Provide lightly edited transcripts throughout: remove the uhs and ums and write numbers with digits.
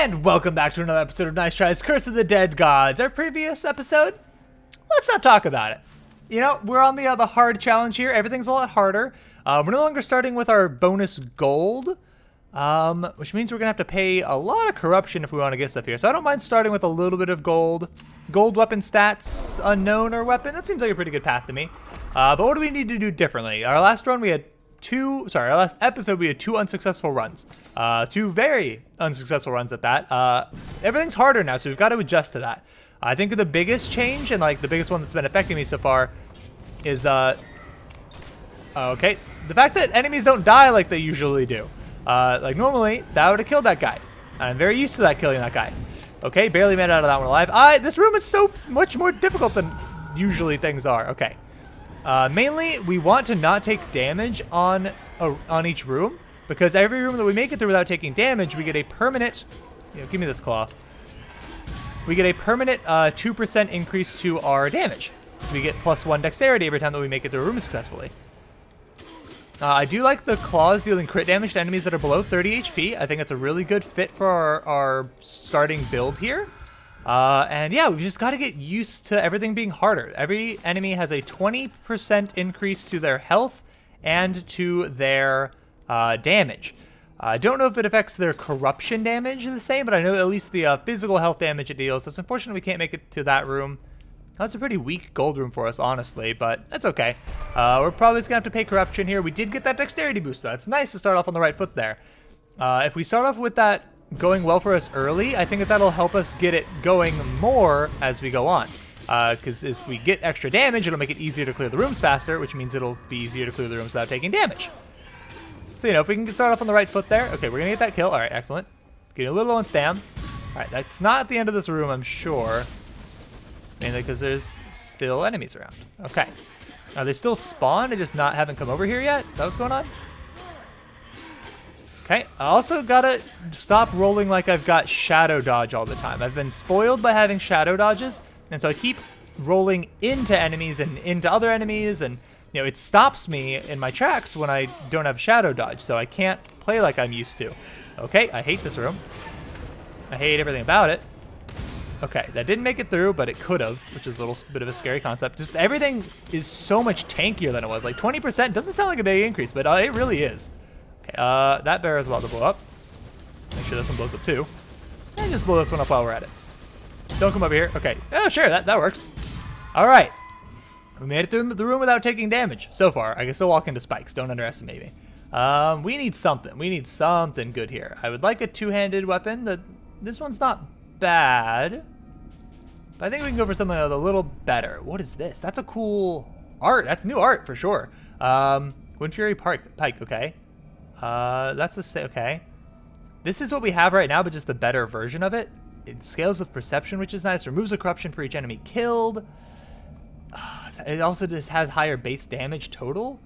And welcome back to another episode of Nice Tries Curse of the Dead Gods. Our previous episode, let's not talk about it. You know, we're on the hard challenge here. Everything's a lot harder. We're no longer starting with our bonus gold, which means we're going to have to pay a lot of corruption if we want to get stuff here. So I don't mind starting with a little bit of gold. Gold weapon stats, unknown or weapon. That seems like a pretty good path to me. But what do we need to do differently? Our last run we had our last episode we had 2 unsuccessful runs. 2 very unsuccessful runs at that. Everything's harder now, so we've got to adjust to that. I think the biggest change, and like the biggest one that's been affecting me so far, is okay, the fact that enemies don't die like they usually do. Like normally, that would have killed that guy. I'm very used to that killing that guy. Okay, barely made it out of that one alive. This room is so much more difficult than usually things are. Okay. Mainly, we want to not take damage on each room, because every room that we make it through without taking damage, we get a permanent, give me this claw. We get a permanent 2% increase to our damage. We get +1 dexterity every time that we make it through a room successfully. I do like the claws dealing crit damage to enemies that are below 30 HP. I think it's a really good fit for our starting build here. And yeah, we've just got to get used to everything being harder. Every enemy has a 20% increase to their health and to their damage. I don't know if it affects their corruption damage the same, but I know at least the physical health damage it deals. It's unfortunate we can't make it to that room. That's a pretty weak gold room for us, honestly, but that's okay. We're probably just going to have to pay corruption here. We did get that dexterity boost, though. It's nice to start off on the right foot there. If we start off with that going well for us early, I think that that'll help us get it going more as we go on. Because if we get extra damage, it'll make it easier to clear the rooms faster, which means it'll be easier to clear the rooms without taking damage. So, if we can start off on the right foot there. Okay, we're going to get that kill. All right, excellent. Getting a little low on stam. All right, that's not at the end of this room, I'm sure. Mainly because there's still enemies around. Okay. Are they still spawned and just haven't come over here yet? Is that what's going on? Okay, I also gotta stop rolling like I've got shadow dodge all the time. I've been spoiled by having shadow dodges, and so I keep rolling into enemies and into other enemies, and it stops me in my tracks when I don't have shadow dodge, so I can't play like I'm used to. Okay, I hate this room. I hate everything about it. Okay, that didn't make it through, but it could have, which is a little bit of a scary concept. Just everything is so much tankier than it was. Like 20% doesn't sound like a big increase, but it really is. Okay, that bear is about to blow up. Make sure this one blows up too. And just blow this one up while we're at it. Don't come over here. Okay. Oh, sure, that works. All right. We made it through the room without taking damage so far. I can still walk into spikes. Don't underestimate me. We need something. We need something good here. I would like a two-handed weapon. This one's not bad. But I think we can go for something a little better. What is this? That's a cool art. That's new art for sure. Wind Fury Pike. Okay. That's okay. This is what we have right now, but just the better version of it. It scales with perception, which is nice. Removes a corruption for each enemy killed. It also just has higher base damage total.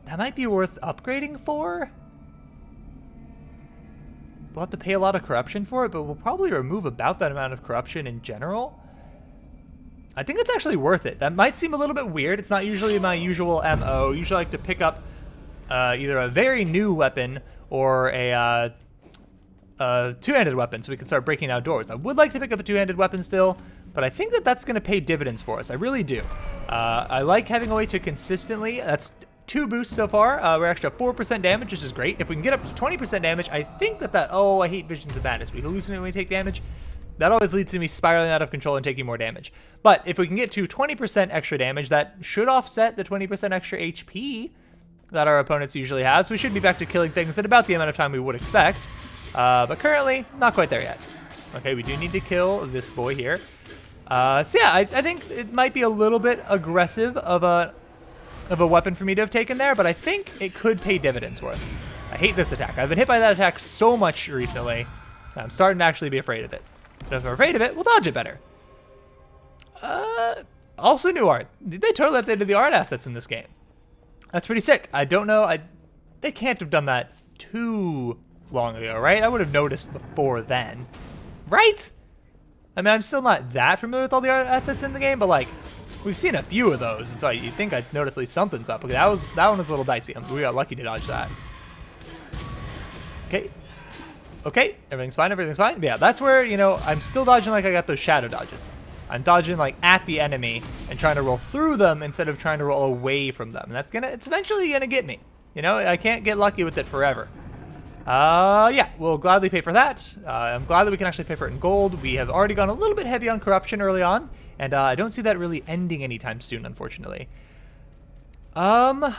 That might be worth upgrading for. We'll have to pay a lot of corruption for it, but we'll probably remove about that amount of corruption in general. I think it's actually worth it. That might seem a little bit weird. It's not usually my usual MO. Usually I like to pick up either a very new weapon or a two-handed weapon so we can start breaking out doors. I would like to pick up a two-handed weapon still, but I think that that's going to pay dividends for us. I really do. I like having a way to consistently... That's 2 boosts so far. We're actually at 4% damage, which is great. If we can get up to 20% damage, I think that... Oh, I hate Visions of Madness. We hallucinate when we take damage. That always leads to me spiraling out of control and taking more damage. But if we can get to 20% extra damage, that should offset the 20% extra HP that our opponents usually have. So we should be back to killing things in about the amount of time we would expect. But currently, not quite there yet. Okay, we do need to kill this boy here. So yeah, I think it might be a little bit aggressive of a weapon for me to have taken there, but I think it could pay dividends for us. I hate this attack. I've been hit by that attack so much recently. I'm starting to actually be afraid of it. But if I'm afraid of it, we'll dodge it better. Also new art. They totally updated the art assets in this game. That's pretty sick. I don't know. They can't have done that too long ago, right? I would have noticed before then. Right? I mean, I'm still not that familiar with all the art assets in the game, but like, we've seen a few of those, and so you think I'd notice at least something's up. Okay, that one was a little dicey. We got lucky to dodge that. Okay. Okay, everything's fine, everything's fine. But yeah, that's where, you know, I'm still dodging like I got those shadow dodges. I'm dodging like at the enemy and trying to roll through them instead of trying to roll away from them. And that's it's eventually gonna get me. You know, I can't get lucky with it forever. Yeah, we'll gladly pay for that. I'm glad that we can actually pay for it in gold. We have already gone a little bit heavy on corruption early on, and I don't see that really ending anytime soon, unfortunately. I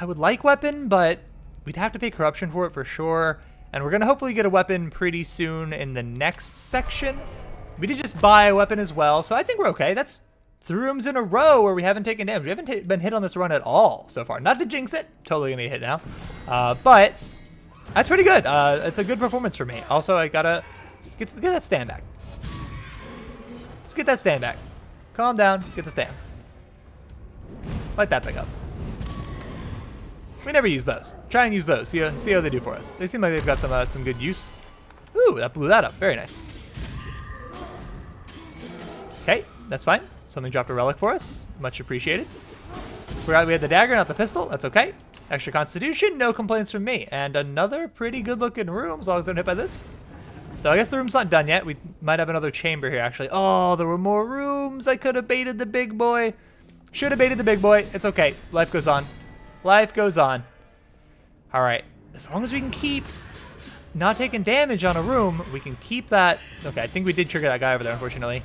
would like weapon, but we'd have to pay corruption for it for sure. And we're gonna hopefully get a weapon pretty soon in the next section. We did just buy a weapon as well, so I think we're okay. That's 3 rooms in a row where we haven't taken damage. We haven't been hit on this run at all so far. Not to jinx it. Totally gonna get hit now. But that's pretty good. It's a good performance for me. Also, I gotta get that stand back. Just get that stand back. Calm down. Get the stand. Light that thing up. We never use those. Try and use those. See how they do for us. They seem like they've got some good use. Ooh, that blew that up. Very nice. Okay, that's fine. Something dropped a relic for us. Much appreciated. We had the dagger, not the pistol. That's okay. Extra constitution, no complaints from me. And another pretty good looking room, as long as I'm hit by this. So I guess the room's not done yet. We might have another chamber here, actually. Oh, there were more rooms. I could have baited the big boy. Should have baited the big boy. It's okay. Life goes on. Life goes on. All right. As long as we can keep not taking damage on a room, we can keep that. Okay, I think we did trigger that guy over there, unfortunately.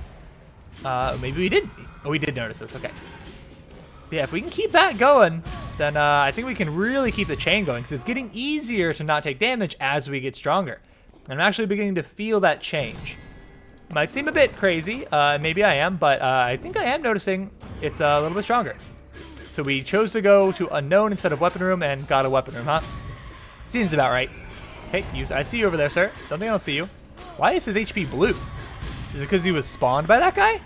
Maybe we did. Oh, we did notice this. Okay. Yeah, if we can keep that going, then I think we can really keep the chain going, because it's getting easier to not take damage as we get stronger. And I'm actually beginning to feel that change. Might seem a bit crazy. Maybe I am, but I think I am noticing it's a little bit stronger. So we chose to go to unknown instead of weapon room and got a weapon room, huh? Seems about right. Hey, I see you over there, sir. Don't think I don't see you. Why is his HP blue? Is it because he was spawned by that guy?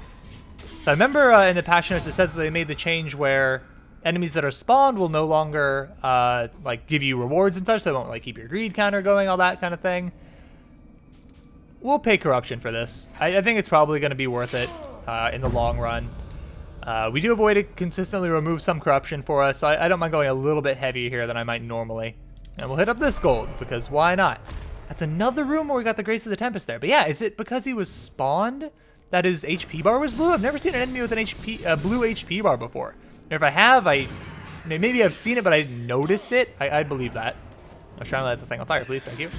So I remember in the patch notes it says that they made the change where enemies that are spawned will no longer like give you rewards and such. They won't like keep your greed counter going, all that kind of thing. We'll pay corruption for this. I think it's probably going to be worth it in the long run. We do have a way to consistently remove some corruption for us, so I don't mind going a little bit heavier here than I might normally. And we'll hit up this gold, because why not? That's another room where we got the Grace of the Tempest there. But yeah, is it because he was spawned that his HP bar was blue? I've never seen an enemy with an blue HP bar before. Or if I have, maybe I've seen it, but I didn't notice it. I believe that. I was trying to light the thing on fire, please. Thank you.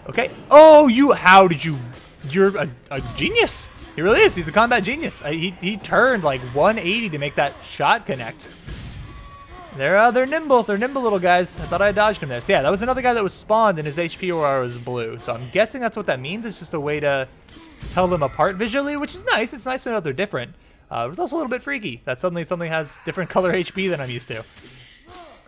Okay. Oh, you're a genius. He really is. He's a combat genius. He turned like 180 to make that shot connect. They're nimble. They're nimble little guys. I thought I dodged him there. So yeah, that was another guy that was spawned and his HP aura was blue. So I'm guessing that's what that means. It's just a way to tell them apart visually, which is nice. It's nice to know they're different. It's also a little bit freaky that suddenly something has different color HP than I'm used to.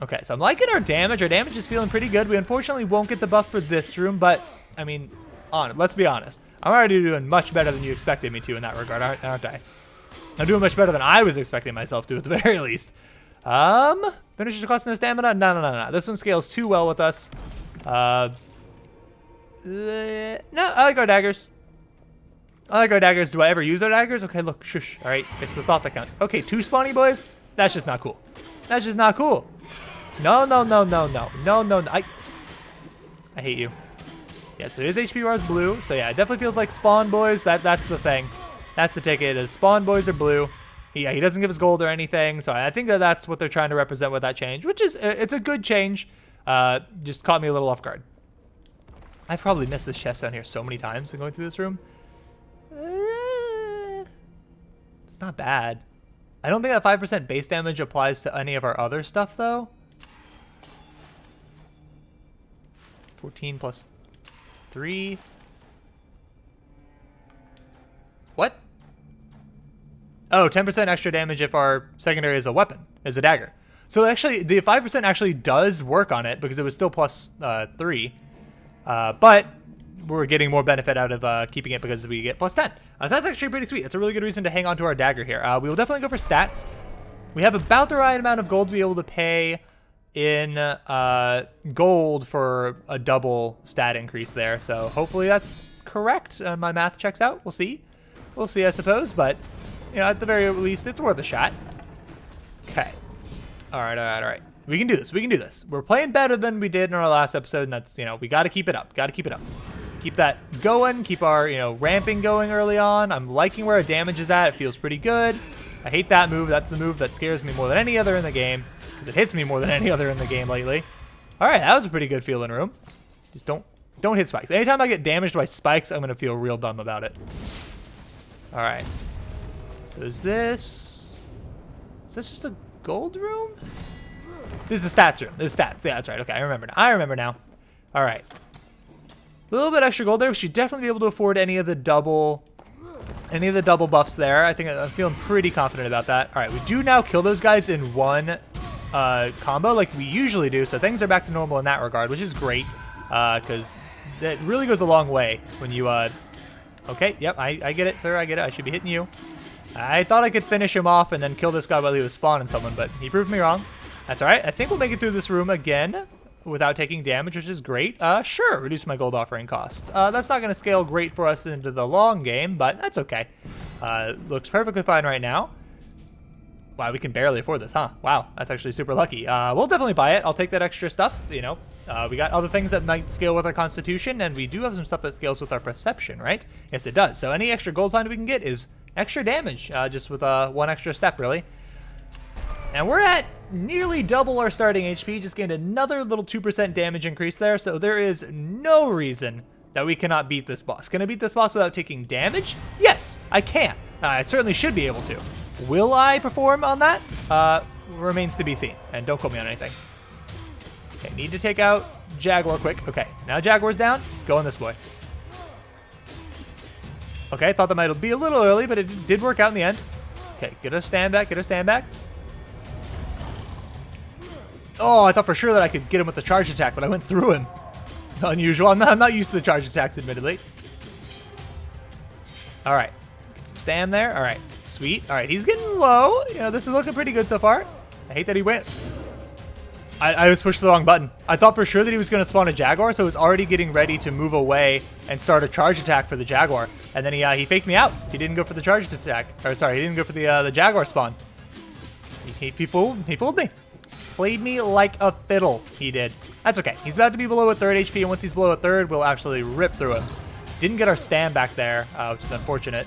Okay, so I'm liking our damage. Our damage is feeling pretty good. We unfortunately won't get the buff for this room, but I mean, let's be honest. I'm already doing much better than you expected me to in that regard, aren't I? I'm doing much better than I was expecting myself to, at the very least. Finishes the cost of no stamina? No. This one scales too well with us. No, I like our daggers. Do I ever use our daggers? Okay, look, shush. All right, it's the thought that counts. Okay, 2 spawny boys? That's just not cool. That's just not cool. No. I hate you. Yeah, so his HP bar is blue. So yeah, it definitely feels like spawn boys. That's the thing. That's the ticket. Is spawn boys are blue. He doesn't give us gold or anything. So I think that's what they're trying to represent with that change, which is it's a good change. Just caught me a little off guard. I've probably missed this chest down here so many times in going through this room. It's not bad. I don't think that 5% base damage applies to any of our other stuff though. 14 plus 3. What? Oh, 10% extra damage if our secondary is a weapon, is a dagger. So actually, the 5% actually does work on it because it was still plus 3. But we're getting more benefit out of keeping it because we get plus 10. So that's actually pretty sweet. That's a really good reason to hang on to our dagger here. We will definitely go for stats. We have about the right amount of gold to be able to pay in gold for a double stat increase there. So hopefully that's correct. My math checks out. We'll see. We'll see, I suppose. But, you know, at the very least, it's worth a shot. Okay. All right. We can do this. We can do this. We're playing better than we did in our last episode, and that's, we got to keep it up. Got to keep it up. Keep that going. Keep our, ramping going early on. I'm liking where our damage is at. It feels pretty good. I hate that move. That's the move that scares me more than any other in the game, because it hits me more than any other in the game lately. All right, that was a pretty good feeling room. Just don't hit spikes. Anytime I get damaged by spikes, I'm going to feel real dumb about it. All right. So is this just a gold room? This is the stats room. This is stats. Yeah, that's right. Okay, I remember now. I remember now. All right. A little bit extra gold there. We should definitely be able to afford any of the double buffs there. I think I'm feeling pretty confident about that. All right, we do now kill those guys in one combo like we usually do, so things are back to normal in that regard, which is great, because that really goes a long way when you okay, yep, I get it, sir, I get it. I should be hitting you. I thought I could finish him off and then kill this guy while he was spawning someone, but he proved me wrong. That's all right. I think we'll make it through this room again without taking damage, which is great. Sure, reduce my gold offering cost. That's not going to scale great for us into the long game, but that's okay. Looks perfectly fine right now. Wow, we can barely afford this, huh? Wow, that's actually super lucky. We'll definitely buy it. I'll take that extra stuff, we got other things that might scale with our constitution, and we do have some stuff that scales with our perception, right? Yes, it does. So any extra gold find we can get is extra damage, just with one extra step, really. And we're at nearly double our starting HP, just gained another little 2% damage increase there, so there is no reason that we cannot beat this boss. Can I beat this boss without taking damage? Yes, I can. I certainly should be able to. Will I perform on that? Remains to be seen, and don't quote me on anything. Okay, need to take out Jaguar quick. Okay, now Jaguar's down. Go on this boy. Okay, I thought that might be a little early, but it did work out in the end. Okay, get a stand back, get a stand back. Oh, I thought for sure that I could get him with the charge attack, but I went through him. Unusual. I'm not used to the charge attacks, admittedly. All right. Get some stand there. All right. Sweet. All right. He's getting low. This is looking pretty good so far. I hate that he went. I was pushed the wrong button. I thought for sure that he was going to spawn a Jaguar, so I was already getting ready to move away and start a charge attack for the Jaguar. And then he faked me out. He didn't go for the charge attack. Or sorry, he didn't go for the Jaguar spawn. He fooled me. Played me like a fiddle, he did. That's okay. He's about to be below a third HP, and once he's below a third, we'll actually rip through him. Didn't get our stand back there, which is unfortunate.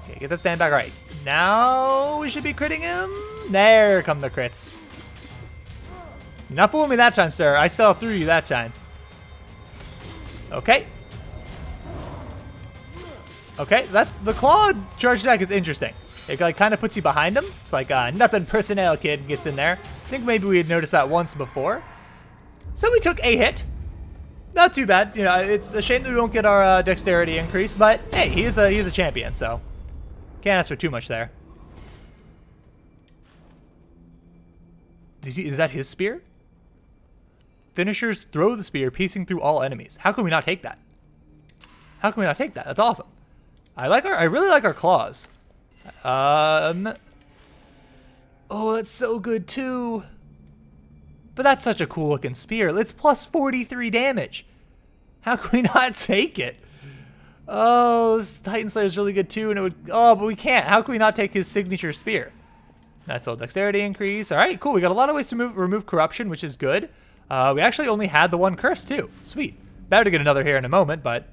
Okay, get the stand back. All right. Now we should be critting him. There come the crits. Not fooling me that time, sir. I saw through you that time. Okay. Okay, that's the claw charge attack is interesting. It kind of puts you behind him. It's like nothing personnel kid gets in there. I think maybe we had noticed that once before. So we took a hit. Not too bad. It's a shame that we won't get our dexterity increase, but hey, he's a champion, so can't ask for too much there. Is that his spear? Finishers throw the spear, piercing through all enemies. How can we not take that? How can we not take that? That's awesome. I really like our claws. Oh, that's so good too. But that's such a cool looking spear. It's plus 43 damage. How can we not take it? Oh, this Titan Slayer is really good too, and it would. Oh, but we can't. How can we not take his signature spear? Nice little dexterity increase. All right, cool. We got a lot of ways to remove corruption, which is good. We actually only had the one curse too. Sweet. Better to get another here in a moment, but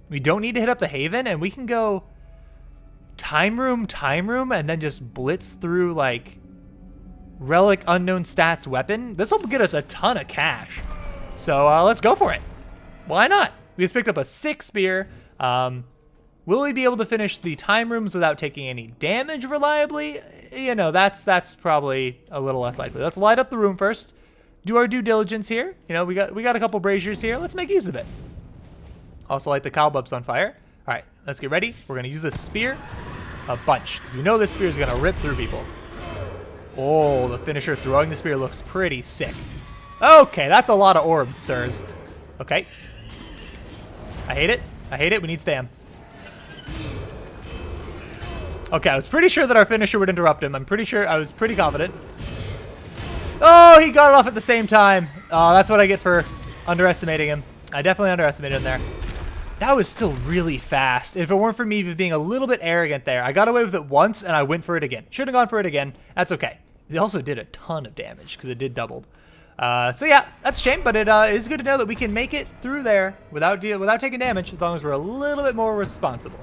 we don't need to hit up the Haven, and we can go time room, and then just blitz through like relic unknown stats weapon. This will get us a ton of cash. So let's go for it. Why not? We just picked up a 6 spear. Will we be able to finish the time rooms without taking any damage reliably? That's probably a little less likely. Let's light up the room first. Do our due diligence here. We got a couple braziers here. Let's make use of it. Also light the cobwebs on fire. All right, let's get ready. We're gonna use this spear a bunch because we know this spear is gonna rip through people. Oh, the finisher throwing the spear looks pretty sick. Okay, that's a lot of orbs, sirs. Okay. I hate it. We need stam. Okay, I was pretty sure that our finisher would interrupt him. I was pretty confident. Oh, he got it off at the same time. Oh, that's what I get for underestimating him. I definitely underestimated him there. That was still really fast. If it weren't for me being a little bit arrogant there, I got away with it once and I went for it again. Should have gone for it again. That's okay. It also did a ton of damage because it did doubled. So yeah, that's a shame, but it is good to know that we can make it through there without taking damage, as long as we're a little bit more responsible.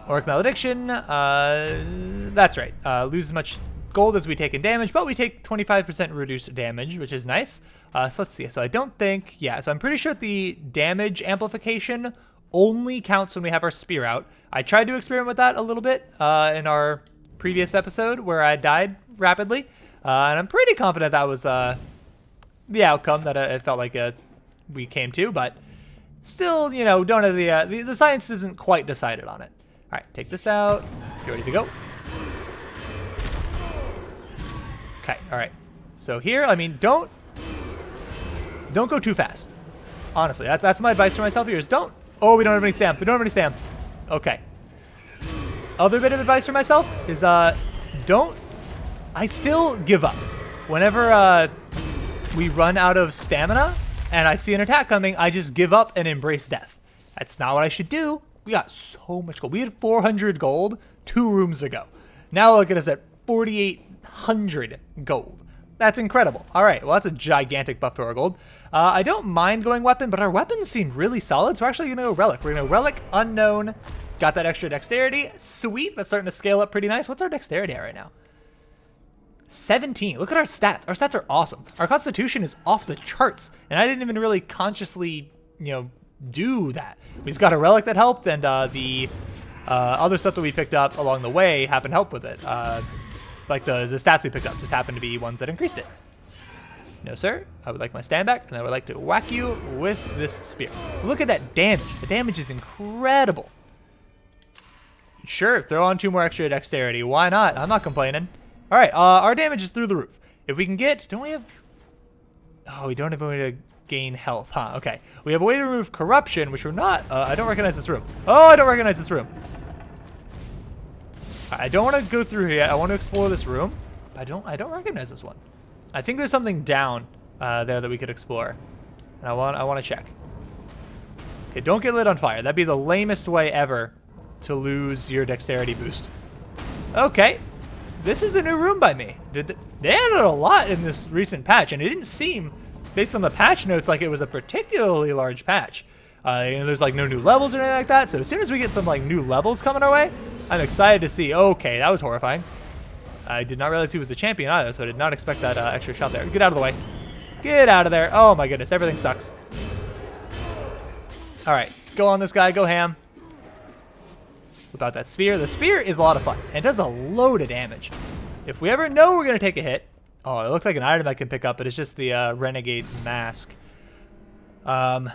Auric Malediction, that's right. Lose as much gold as we take in damage, but we take 25% reduced damage, which is nice. So let's see. So I don't think, yeah, so I'm pretty sure the damage amplification only counts when we have our spear out. I tried to experiment with that a little bit in our previous episode where I died rapidly. And I'm pretty confident that was the outcome that it felt like we came to, but still, you know, don't have the science isn't quite decided on it. All right, take this out. Get ready to go. Okay, all right. So here, I mean, don't go too fast. Honestly, that's my advice for myself here is don't. Oh, we don't have any stamp. We don't have any stamp. Okay. Other bit of advice for myself is don't. I still give up whenever we run out of stamina and I see an attack coming. I just give up and embrace death. That's not what I should do. We got so much gold. We had 400 gold 2 rooms ago. Now look at us at 4,800 gold. That's incredible. All right, well, that's a gigantic buff to our gold. I don't mind going weapon, but our weapons seem really solid, so we're actually going to go relic. We're going to relic unknown. Got that extra dexterity. Sweet. That's starting to scale up pretty nice. What's our dexterity at right now? 17. Look at our stats. Our stats are awesome. Our constitution is off the charts, and I didn't even really consciously, you know, do that. We just got a relic that helped, and the other stuff that we picked up along the way happened to help with it. Like the stats we picked up just happened to be ones that increased it. No, sir. I would like my stand back, and I would like to whack you with this spear. Look at that damage. The damage is incredible. Sure, throw on 2 more extra dexterity. Why not? I'm not complaining. All right, our damage is through the roof. If we can get, don't we have? Oh, we don't have a way to gain health, huh? Okay, we have a way to remove corruption, which we're not. I don't recognize this room. Oh, I don't recognize this room. I don't want to go through here. I want to explore this room. I don't recognize this one. I think there's something down there that we could explore, and I want to check. Okay, don't get lit on fire. That'd be the lamest way ever to lose your dexterity boost. Okay. This is a new room by me. They added a lot in this recent patch, and it didn't seem, based on the patch notes, like it was a particularly large patch. And there's like no new levels or anything like that. So as soon as we get some like new levels coming our way, I'm excited to see. Okay, that was horrifying. I did not realize he was a champion either, so I did not expect that extra shot there. Get out of the way. Get out of there. Oh my goodness, everything sucks. All right, go on this guy. Go ham. Without that spear. The spear is a lot of fun and does a load of damage. If we ever know we're going to take a hit, oh, it looks like an item I can pick up, but it's just the Renegade's mask. I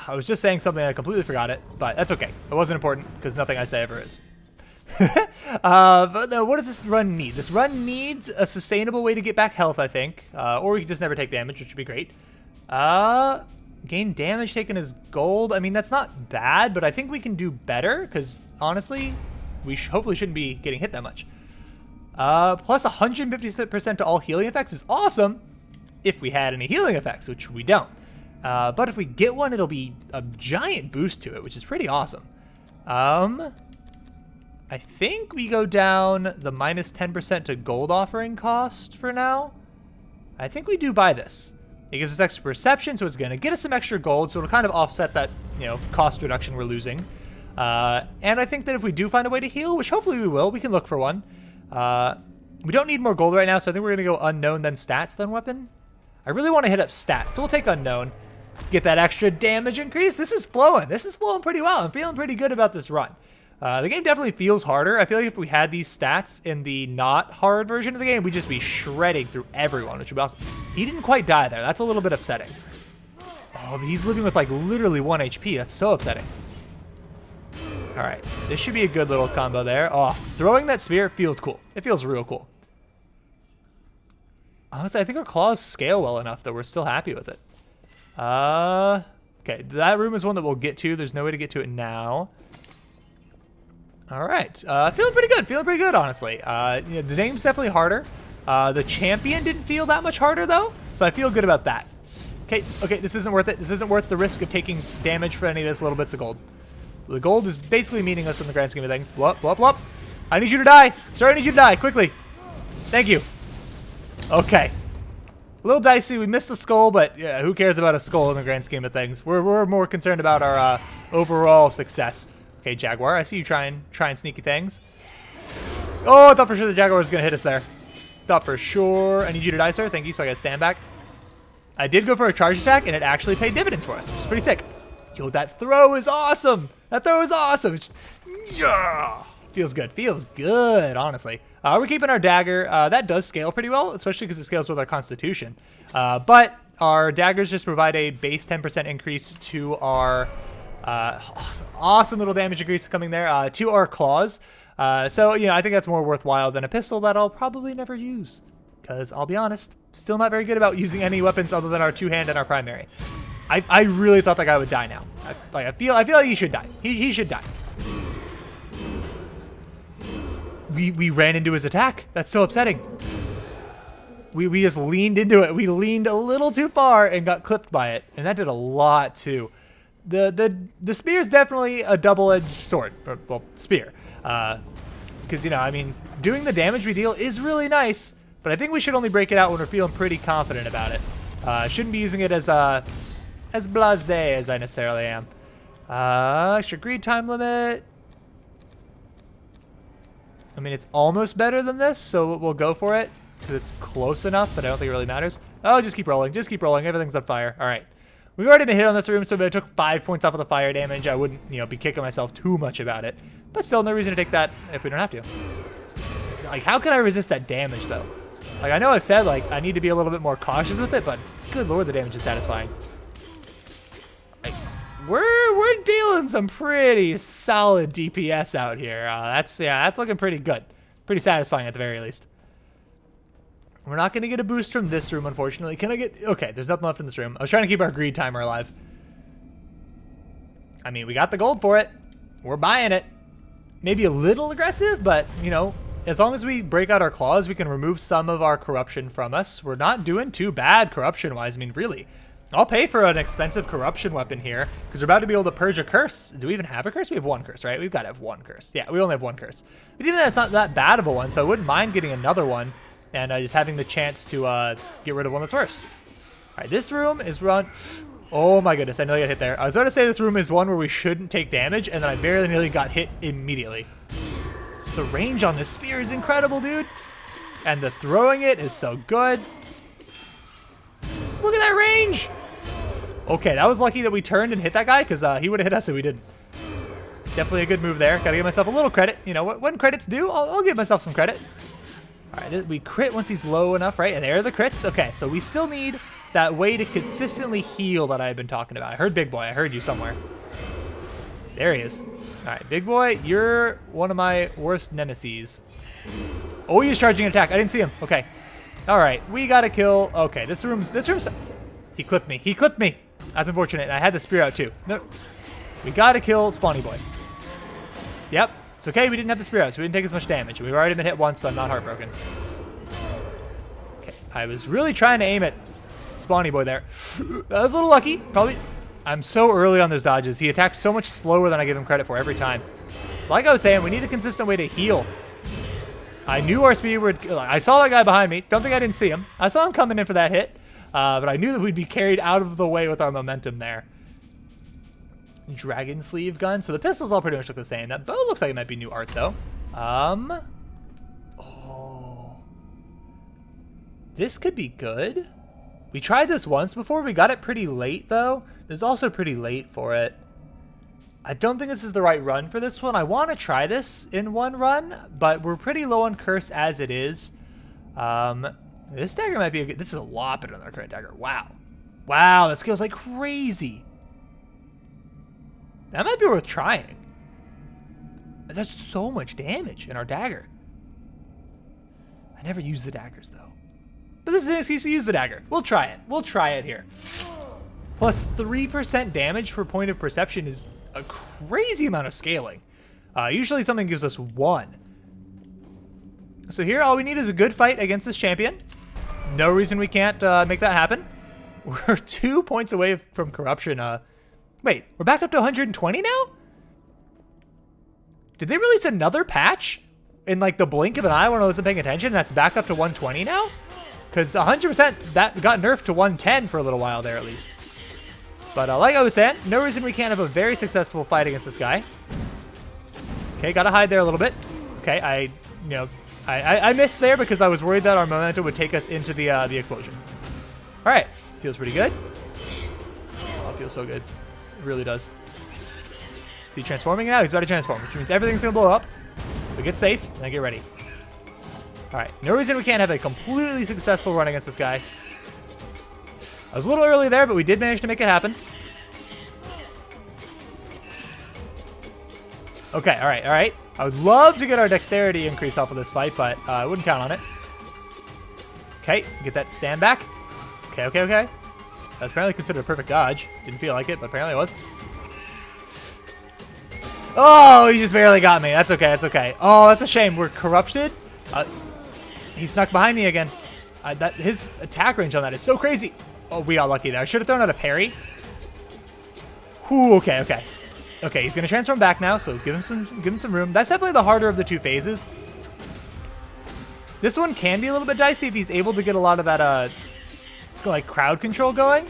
was just saying something, I completely forgot it, but that's okay. It wasn't important because nothing I say ever is. But no, what does this run need? This run needs a sustainable way to get back health, I think, or we can just never take damage, which would be great. Gain damage taken as gold. I mean, that's not bad, but I think we can do better because honestly, we hopefully shouldn't be getting hit that much. Plus 150% to all healing effects is awesome if we had any healing effects, which we don't. But if we get one, it'll be a giant boost to it, which is pretty awesome. I think we go down the minus 10% to gold offering cost for now. I think we do buy this. It gives us extra perception, so it's going to get us some extra gold, so it'll kind of offset that, you know, cost reduction we're losing. And I think that if we do find a way to heal, which hopefully we will, we can look for one. We don't need more gold right now, so I think we're going to go unknown, then stats, then weapon. I really want to hit up stats, so we'll take unknown. Get that extra damage increase. This is flowing. This is flowing pretty well. I'm feeling pretty good about this run. The game definitely feels harder. I feel like if we had these stats in the not hard version of the game, we'd just be shredding through everyone, which would be awesome. He didn't quite die there. That's a little bit upsetting. Oh, he's living with like literally 1 HP. That's so upsetting. All right, this should be a good little combo there. Oh, throwing that spear feels cool. It feels real cool. Honestly, I think our claws scale well enough that we're still happy with it. Okay, that room is one that we'll get to. There's no way to get to it now. All right, feeling pretty good, honestly. You know, the name's definitely harder. The champion didn't feel that much harder, though, so I feel good about that. Okay, this isn't worth it. This isn't worth the risk of taking damage for any of this little bits of gold. The gold is basically meaningless in the grand scheme of things. Blup, blup, blup. I need you to die. Sir, I need you to die. Quickly. Thank you. Okay. A little dicey. We missed the skull, but yeah, who cares about a skull in the grand scheme of things? We're more concerned about our overall success. Okay, Jaguar, I see you trying sneaky things. Oh, I thought for sure the Jaguar was going to hit us there. Thought for sure. I need you to die, sir. Thank you, so I got to stand back. I did go for a charge attack, and it actually paid dividends for us, which is pretty sick. Yo, that throw is awesome. That throw is awesome. It's just, yeah. Feels good. Feels good, honestly. We're keeping our dagger. That does scale pretty well, especially because it scales with our constitution. But our daggers just provide a base 10% increase to our awesome little damage increase coming there to our claws. So, you know, I think that's more worthwhile than a pistol that I'll probably never use. Because I'll be honest, still not very good about using any weapons other than our two-hand and our primary. I really thought that guy would die now. I feel like he should die. He should die. We ran into his attack. That's so upsetting. We just leaned into it. We leaned a little too far and got clipped by it, and that did a lot too. The spear is definitely a double-edged sword, or, well, spear, because you know, I mean, doing the damage we deal is really nice, but I think we should only break it out when we're feeling pretty confident about it. Shouldn't be using it as blasé as I necessarily am. Extra greed time limit. I mean, it's almost better than this, so we'll go for it because it's close enough, but I don't think it really matters. Oh, just keep rolling. Just keep rolling. Everything's on fire. All right. We've already been hit on this room, so if I took 5 points off of the fire damage, I wouldn't, you know, be kicking myself too much about it. But still, no reason to take that if we don't have to. Like, how can I resist that damage, though? Like, I know I've said, like, I need to be a little bit more cautious with it, but good lord, the damage is satisfying. Like, we're dealing some pretty solid DPS out here. That's looking pretty good. Pretty satisfying at the very least. We're not going to get a boost from this room, unfortunately. Can I get... Okay, there's nothing left in this room. I was trying to keep our greed timer alive. I mean, we got the gold for it. We're buying it. Maybe a little aggressive, but, you know, as long as we break out our claws, we can remove some of our corruption from us. We're not doing too bad corruption-wise. I mean, really. I'll pay for an expensive corruption weapon here, because we're about to be able to purge a curse. Do we even have a curse? We have one curse, right? We've got to have one curse. Yeah, we only have one curse. But even though it's not that bad of a one, so I wouldn't mind getting another one. And just having the chance to get rid of one that's worse. All right, this room is run... Oh my goodness, I nearly got hit there. I was going to say this room is one where we shouldn't take damage, and then I very nearly got hit immediately. So the range on this spear is incredible, dude. And the throwing it is so good. Just look at that range. Okay, that was lucky that we turned and hit that guy, because he would have hit us if we didn't. Definitely a good move there. Got to give myself a little credit. You know, when credit's due, I'll give myself some credit. All right, we crit once he's low enough, right? And there are the crits. Okay, so we still need that way to consistently heal that I've been talking about. I heard Big Boy. I heard you somewhere. There he is. All right, Big Boy, you're one of my worst nemesis. Oh, he's charging an attack. I didn't see him. Okay. All right, we got to kill. Okay, this room's... He clipped me. He clipped me. That's unfortunate. And I had the spear out too. No, we got to kill Spawny Boy. Yep. It's okay, we didn't have the spear out, so we didn't take as much damage. We've already been hit once, so I'm not heartbroken. Okay, I was really trying to aim at Spawny Boy there. That was a little lucky, probably. I'm so early on those dodges. He attacks so much slower than I give him credit for every time. Like I was saying, we need a consistent way to heal. I knew our speed would... I saw that guy behind me. Don't think I didn't see him. I saw him coming in for that hit, but I knew that we'd be carried out of the way with our momentum there. Dragon sleeve gun. So the pistols all pretty much look the same. That bow looks like it might be new art though. Oh. This could be good. We tried this once before. We got it pretty late though. This is also pretty late for it. I don't think this is the right run for this one. I want to try this in one run, but we're pretty low on curse as it is. This dagger might be a good... This is a lot better than our current dagger. Wow. Wow, that scales like crazy. That might be worth trying. That's so much damage in our dagger. I never use the daggers, though. But this is an excuse to use the dagger. We'll try it. We'll try it here. Plus 3% damage for point of perception is a crazy amount of scaling. Usually something gives us 1. So here, all we need is a good fight against this champion. No reason we can't make that happen. We're 2 points away from corruption. Wait, we're back up to 120 now? Did they release another patch? in like the blink of an eye when I wasn't paying attention. That's back up to 120 now. Because 100% that got nerfed to 110 for a little while there at least. But like I was saying, no reason we can't have a very successful fight against this guy. Okay, gotta hide there a little bit. Okay, I missed there because I was worried that our momentum would take us into the explosion. All right, feels pretty good. Oh, it feels so good. It really does. Is he transforming now? He's about to transform, which means everything's gonna blow up. So get safe and get ready. All right, no reason we can't have a completely successful run against this guy. I was a little early there, but we did manage to make it happen. Okay, all right. I would love to get our dexterity increase off of this fight, but I wouldn't count on it. Okay, get that stand back. Okay. That was apparently considered a perfect dodge. Didn't feel like it, but apparently it was. Oh, he just barely got me. That's okay. Oh, that's a shame. We're corrupted. He snuck behind me again. His attack range on that is so crazy. Oh, we got lucky there. I should have thrown out a parry. Whew, okay. Okay, he's gonna transform back now, so give him some room. That's definitely the harder of the two phases. This one can be a little bit dicey if he's able to get a lot of that like crowd control going.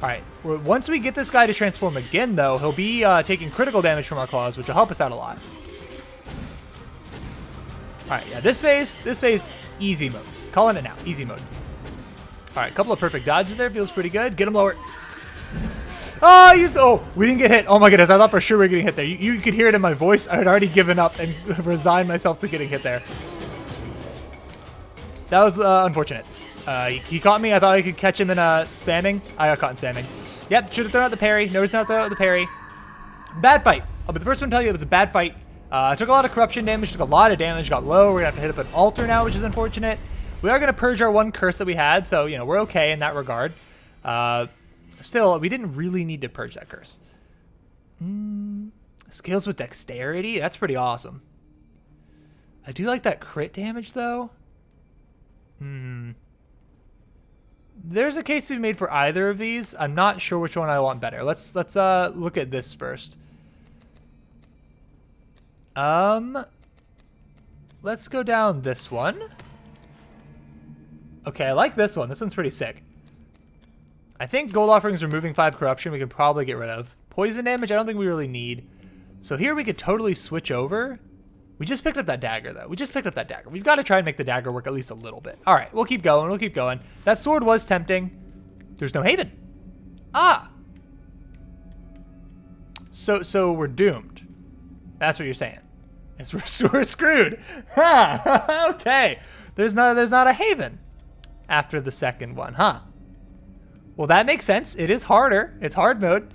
All right, once we get this guy to transform again, though, he'll be taking critical damage from our claws, which will help us out a lot. All right, yeah, this phase, easy mode. Calling it now, easy mode. All right, a couple of perfect dodges there. Feels pretty good. Get him lower. Oh, we didn't get hit. Oh my goodness, I thought for sure we were getting hit there. You could hear it in my voice. I had already given up and resigned myself to getting hit there. That was unfortunate. He caught me. I thought I could catch him in spamming. I got caught in spamming. Yep, should have thrown out the parry. No reason not to throw out the parry. Bad fight. I'll be the first one to tell you it was a bad fight. Took a lot of corruption damage, took a lot of damage, got low. We're going to have to hit up an altar now, which is unfortunate. We are going to purge our one curse that we had, so, we're okay in that regard. Still, we didn't really need to purge that curse. Scales with dexterity? That's pretty awesome. I do like that crit damage, though. There's a case to be made for either of these. I'm not sure which one I want better. Let's look at this first. Let's go down this one. Okay, I like this one. This one's pretty sick. I think gold offerings removing 5 corruption we can probably get rid of. Poison damage I don't think we really need. So here we could totally switch over. We just picked up that dagger, though. We've got to try and make the dagger work at least a little bit. All right, we'll keep going. That sword was tempting. There's no haven. So we're doomed. That's what you're saying. We're screwed. Okay. There's not a haven after the second one, huh? Well, that makes sense. It is harder. It's hard mode.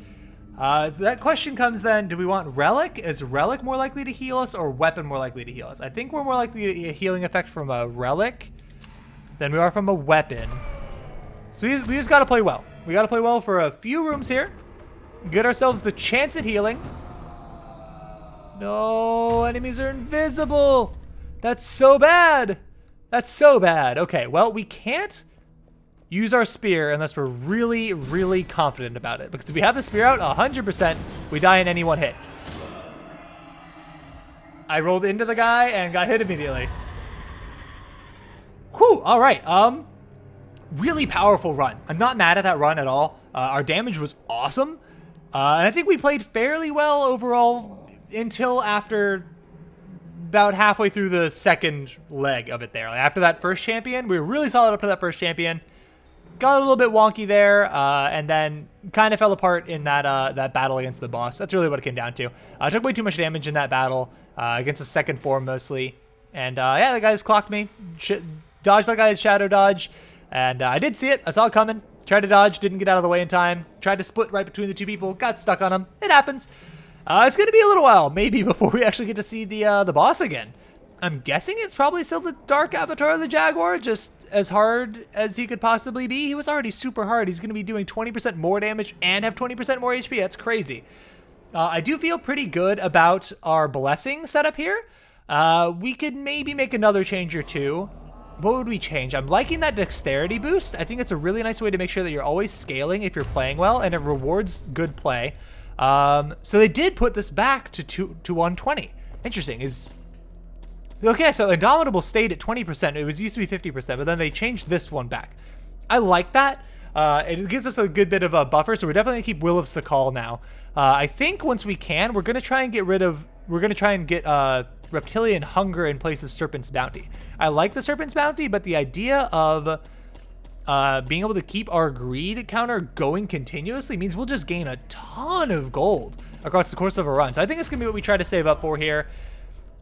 So that question comes then, do we want Relic? Is Relic more likely to heal us or Weapon more likely to heal us? I think we're more likely to get a healing effect from a Relic than we are from a Weapon. So we just got to play well. We got to play well for a few rooms here. Get ourselves the chance at healing. No, enemies are invisible. That's so bad. Okay, well, we can't use our spear unless we're really, really confident about it. Because if we have the spear out, 100% we die in any one hit. I rolled into the guy and got hit immediately. Whew, all right. Really powerful run. I'm not mad at that run at all. Our damage was awesome. And I think we played fairly well overall until after about halfway through the second leg of it there. Like after that first champion, we were really solid up to that first champion. Got a little bit wonky there, and then kind of fell apart in that battle against the boss. That's really what it came down to. I took way too much damage in that battle against the second form mostly. And yeah, the guy just clocked me. Dodged that guy's shadow dodge. And I did see it. I saw it coming. Tried to dodge, didn't get out of the way in time. Tried to split right between the two people. Got stuck on him. It happens. It's going to be a little while, maybe, before we actually get to see the boss again. I'm guessing it's probably still the Dark Avatar of the Jaguar, just as hard as he could possibly be. He was already super hard. He's going to be doing 20% more damage and have 20% more HP. That's crazy. I do feel pretty good about our blessing setup here. We could maybe make another change or two. What would we change? I'm liking that dexterity boost. I think it's a really nice way to make sure that you're always scaling if you're playing well, and it rewards good play. So they did put this back to 120. Interesting. Okay, so Indomitable stayed at 20%. It was used to be 50%, but then they changed this one back. I like that. It gives us a good bit of a buffer, so we're definitely going to keep Will of Sakal now. I think once we can, we're going to try and get Reptilian Hunger in place of Serpent's Bounty. I like the Serpent's Bounty, but the idea of being able to keep our greed counter going continuously means we'll just gain a ton of gold across the course of a run. So I think it's going to be what we try to save up for here.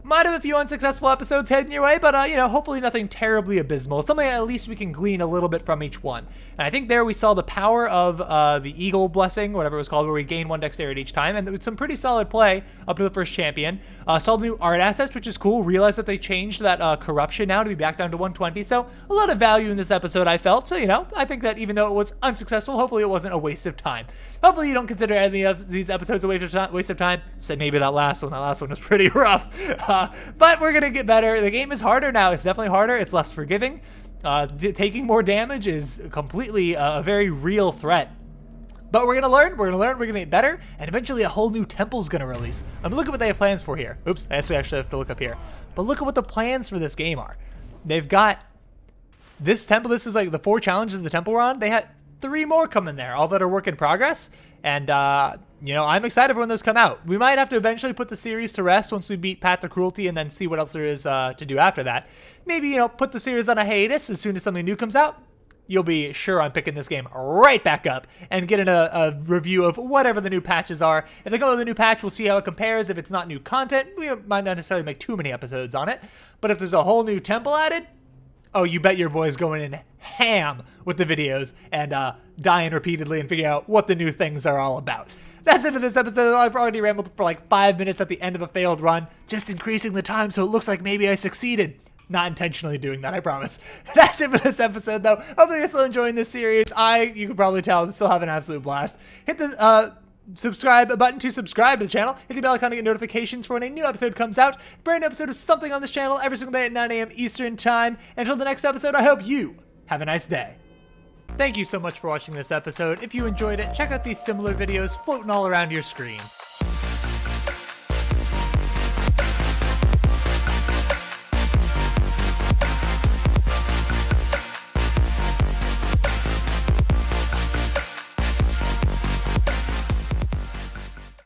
Might have a few unsuccessful episodes heading your way, but, you know, hopefully nothing terribly abysmal. Something at least we can glean a little bit from each one. And I think there we saw the power of the Eagle Blessing, whatever it was called, where we gain 1 dexterity each time. And it was some pretty solid play up to the first champion. Saw the new art assets, which is cool. Realized that they changed that corruption now to be back down to 120. So a lot of value in this episode, I felt. So, you know, I think that even though it was unsuccessful, hopefully it wasn't a waste of time. Hopefully you don't consider any of these episodes a waste of time. Said maybe that last one. That last one was pretty rough. But we're going to get better. The game is harder now. It's definitely harder. It's less forgiving. Taking more damage is completely a very real threat. But we're going to learn. We're going to get better. And eventually a whole new temple's going to release. Look at what they have plans for here. Oops, I guess we actually have to look up here. But look at what the plans for this game are. They've got this temple. This is like the 4 challenges of the temple run. They had 3 more coming there, all that are work in progress. And, you know, I'm excited for when those come out. We might have to eventually put the series to rest once we beat Path to Cruelty and then see what else there is to do after that. Maybe, you know, put the series on a hiatus as soon as something new comes out. You'll be sure I'm picking this game right back up and getting a review of whatever the new patches are. If they come with a new patch, we'll see how it compares. If it's not new content, we might not necessarily make too many episodes on it. But if there's a whole new temple added, oh, you bet your boy's going in ham with the videos and dying repeatedly and figuring out what the new things are all about. That's it for this episode. I've already rambled for like 5 minutes at the end of a failed run, just increasing the time so it looks like maybe I succeeded. Not intentionally doing that, I promise. That's it for this episode, though. Hopefully you're still enjoying this series. You can probably tell I'm still having an absolute blast. Hit the subscribe button to subscribe to the channel. Hit the bell icon to get notifications for when a new episode comes out. Brand new episode of something on this channel every single day at 9 a.m. Eastern Time. Until the next episode, I hope you have a nice day. Thank you so much for watching this episode. If you enjoyed it, check out these similar videos floating all around your screen.